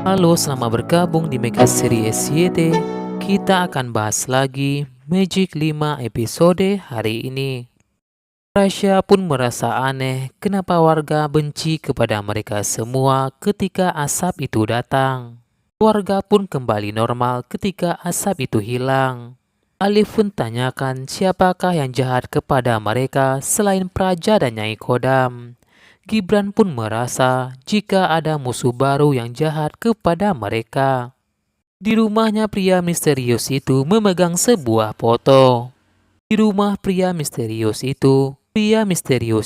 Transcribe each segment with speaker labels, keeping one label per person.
Speaker 1: Halo, selamat bergabung di Mega Series YT. Kita akan bahas lagi Magic 5 episode hari ini. Rasya pun merasa aneh kenapa warga benci kepada mereka semua ketika asap itu datang. Warga pun kembali normal ketika asap itu hilang. Alif pun tanyakan siapakah yang jahat kepada mereka selain Praja dan Nyai Kodam. Gibran pun merasa jika ada musuh baru yang jahat kepada mereka. Di rumahnya pria misterius itu memegang sebuah foto. Di rumah pria misterius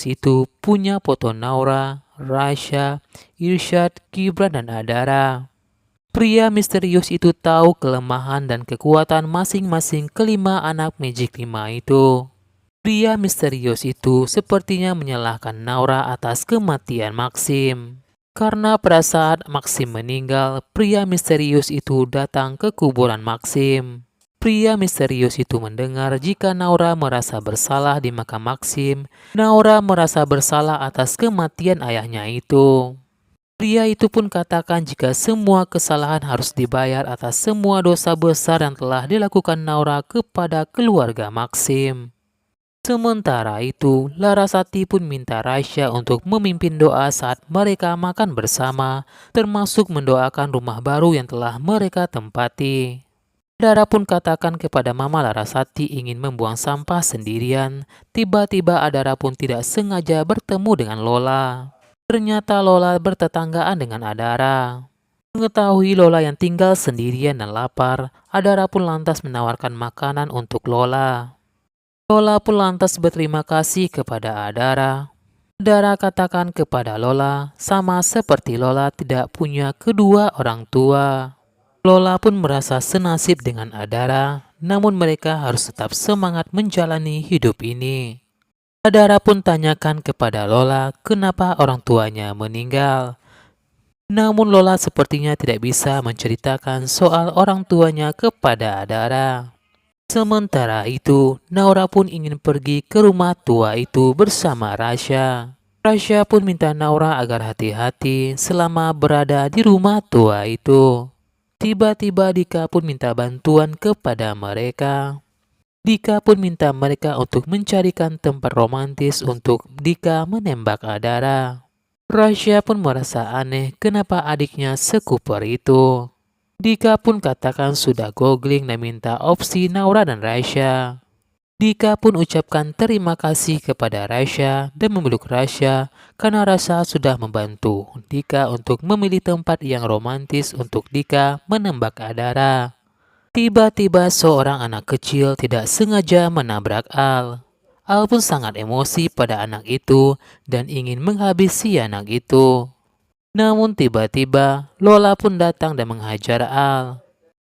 Speaker 1: itu punya foto Naura, Rasya, Irsyad, Gibran dan Adara. Pria misterius itu tahu kelemahan dan kekuatan masing-masing kelima anak Magic 5 itu. Pria misterius itu sepertinya menyalahkan Naura atas kematian Maxim. Karena pada saat Maxim meninggal, pria misterius itu datang ke kuburan Maxim. Pria misterius itu mendengar jika Naura merasa bersalah di makam Maxim. Naura merasa bersalah atas kematian ayahnya itu. Pria itu pun katakan jika semua kesalahan harus dibayar atas semua dosa besar yang telah dilakukan Naura kepada keluarga Maxim. Sementara itu, Larasati pun minta Rasya untuk memimpin doa saat mereka makan bersama, termasuk mendoakan rumah baru yang telah mereka tempati. Dara pun katakan kepada Mama Larasati ingin membuang sampah sendirian. Tiba-tiba Adara pun tidak sengaja bertemu dengan Lola. Ternyata Lola bertetanggaan dengan Adara. Mengetahui Lola yang tinggal sendirian dan lapar, Adara pun lantas menawarkan makanan untuk Lola. Lola pun lantas berterima kasih kepada Adara. Adara katakan kepada Lola, sama seperti Lola tidak punya kedua orang tua. Lola pun merasa senasib dengan Adara, namun mereka harus tetap semangat menjalani hidup ini. Adara pun tanyakan kepada Lola kenapa orang tuanya meninggal. Namun Lola sepertinya tidak bisa menceritakan soal orang tuanya kepada Adara. Sementara itu, Naura pun ingin pergi ke rumah tua itu bersama Rasya. Rasya pun minta Naura agar hati-hati selama berada di rumah tua itu. Tiba-tiba Dika pun minta bantuan kepada mereka. Dika pun minta mereka untuk mencarikan tempat romantis untuk Dika menembak Adara. Rasya pun merasa aneh kenapa adiknya sekuper itu. Dika pun katakan sudah googling dan minta opsi Naura dan Rasya. Dika pun ucapkan terima kasih kepada Rasya dan memeluk Rasya karena Rasya sudah membantu Dika untuk memilih tempat yang romantis untuk Dika menembak Adara. Tiba-tiba seorang anak kecil tidak sengaja menabrak Al. Al pun sangat emosi pada anak itu dan ingin menghabisi anak itu. Namun tiba-tiba Lola pun datang dan menghajar Al.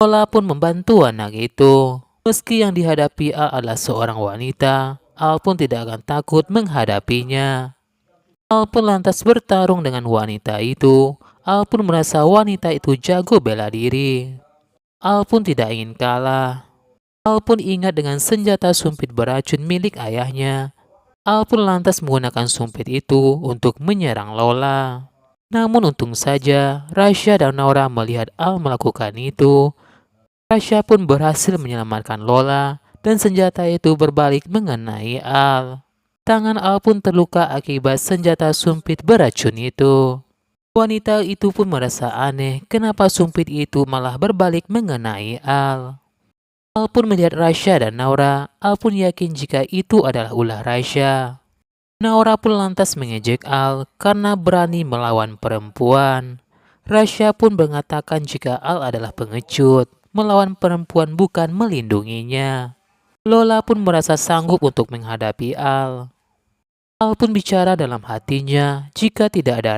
Speaker 1: Lola pun membantu anak itu. Meski yang dihadapi Al adalah seorang wanita, Al pun tidak akan takut menghadapinya. Al pun lantas bertarung dengan wanita itu. Al pun merasa wanita itu jago bela diri. Al pun tidak ingin kalah. Al pun ingat dengan senjata sumpit beracun milik ayahnya. Al pun lantas menggunakan sumpit itu untuk menyerang Lola. Namun untung saja, Rasya dan Naura melihat Al melakukan itu. Rasya pun berhasil menyelamatkan Lola dan senjata itu berbalik mengenai Al. Tangan Al pun terluka akibat senjata sumpit beracun itu. Wanita itu pun merasa aneh kenapa sumpit itu malah berbalik mengenai Al. Al pun melihat Rasya dan Naura. Al pun yakin jika itu adalah ulah Rasya. Naura pun lantas mengejek Al karena berani melawan perempuan. Rasya pun mengatakan jika Al adalah pengecut, melawan perempuan bukan melindunginya. Lola pun merasa sanggup untuk menghadapi Al. Al pun bicara dalam hatinya jika tidak ada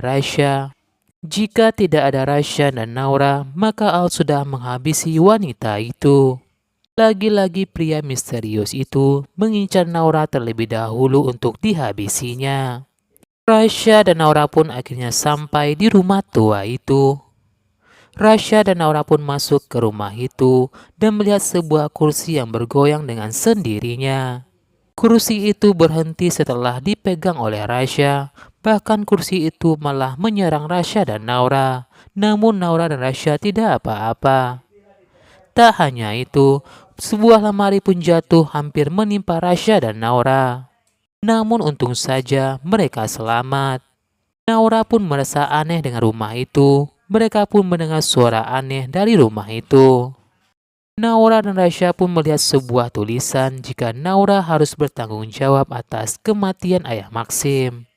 Speaker 1: Rasya dan Naura, maka Al sudah menghabisi wanita itu. Lagi-lagi pria misterius itu mengincar Naura terlebih dahulu untuk dihabisinya. Rasya dan Naura pun akhirnya sampai di rumah tua itu. Rasya dan Naura pun masuk ke rumah itu dan melihat sebuah kursi yang bergoyang dengan sendirinya. Kursi itu berhenti setelah dipegang oleh Rasya. Bahkan kursi itu malah menyerang Rasya dan Naura. Namun Naura dan Rasya tidak apa-apa. Tak hanya itu, sebuah lemari pun jatuh hampir menimpa Rasya dan Naura. Namun untung saja mereka selamat. Naura pun merasa aneh dengan rumah itu. Mereka pun mendengar suara aneh dari rumah itu. Naura dan Rasya pun melihat sebuah tulisan jika Naura harus bertanggung jawab atas kematian ayah Maxim.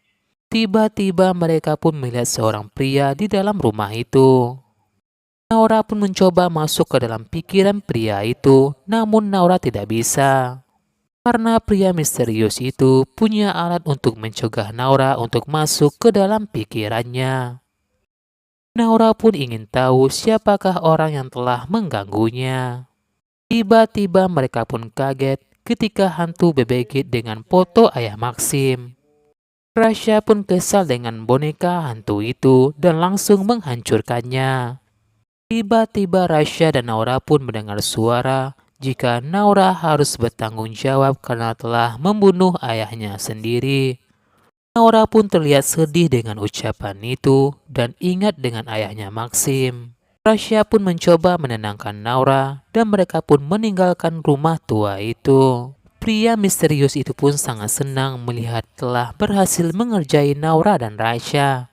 Speaker 1: Tiba-tiba mereka pun melihat seorang pria di dalam rumah itu. Naura pun mencoba masuk ke dalam pikiran pria itu, namun Naura tidak bisa. Karena pria misterius itu punya alat untuk mencegah Naura untuk masuk ke dalam pikirannya. Naura pun ingin tahu siapakah orang yang telah mengganggunya. Tiba-tiba mereka pun kaget ketika hantu bebegit dengan foto ayah Maxim. Rasya pun kesal dengan boneka hantu itu dan langsung menghancurkannya. Tiba-tiba Rasya dan Naura pun mendengar suara jika Naura harus bertanggung jawab karena telah membunuh ayahnya sendiri. Naura pun terlihat sedih dengan ucapan itu dan ingat dengan ayahnya Maxim. Rasya pun mencoba menenangkan Naura dan mereka pun meninggalkan rumah tua itu. Pria misterius itu pun sangat senang melihat telah berhasil mengerjai Naura dan Rasya.